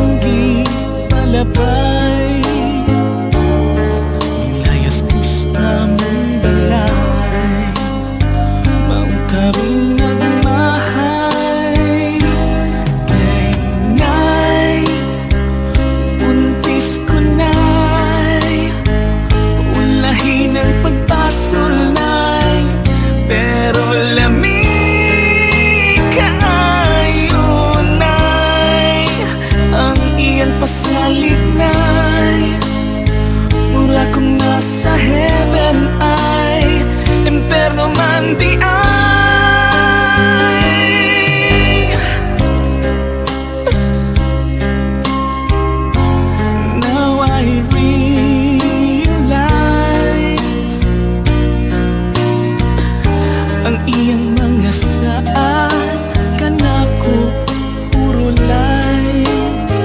Tinggi palabay layas gusta mong balay maungkabing nagmahay kay ngay buntis ko na'y ulahin ang pagpasol na'y pero lamig kaayo na'y ang iyang pasalig na'y mura kong nasa heaven ay imperno man di ay. Now I realize ang iyang mga saan kanako puro lies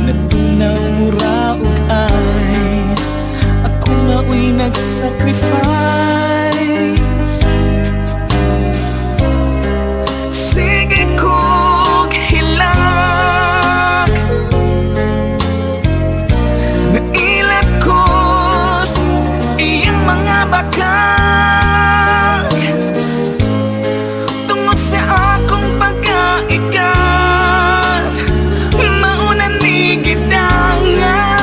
natunaw mura ug eyes ako mao'y nagsacrifice sige kog hilak nailat kos iyang mga bakag tungod sa akong pagkaikat mauna ni gidangan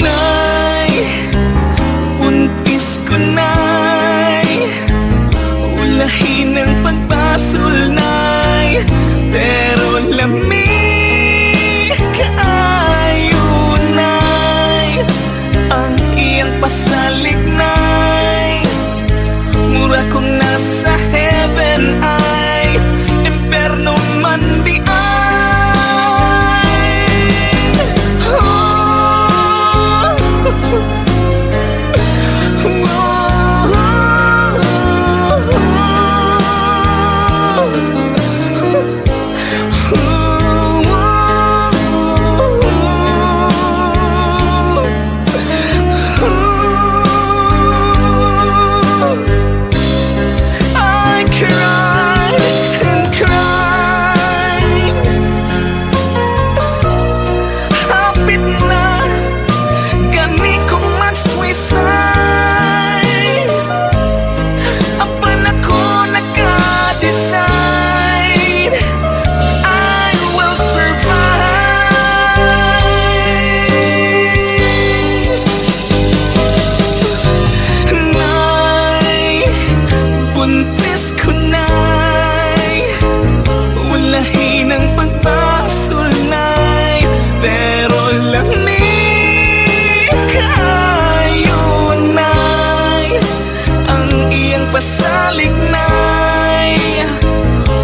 nay buntis ko nay ulahin ang pagpasol nay pero lamig kaayo nay ang iyang pasalig nay mura kong nasa heaven ay imperno man di ay. I cry and cry hapit na gani kong mag-suicide apan ako naka-decide I will survive. Nay buntis ko na'y ulahin ang pagpasol na'y pero lamig kaayo na'y ang iyang pasalig na'y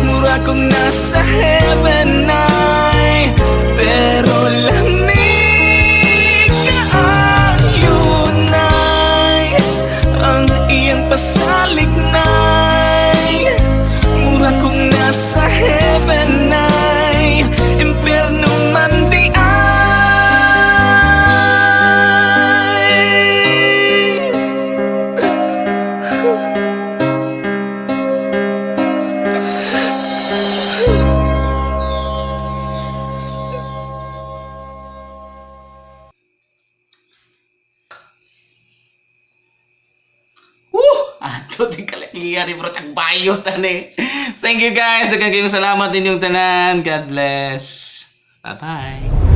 mura kong nasa heaven na'y pero lamig kaayo na'y ang iyang pasalig na'y mura kong nasa heaven na'y imperno man di ay. Ato di kalakiyari bro, tagbayo tani. Thank you guys, daghang kayong salamat ninyong tanan. God bless. Bye-bye.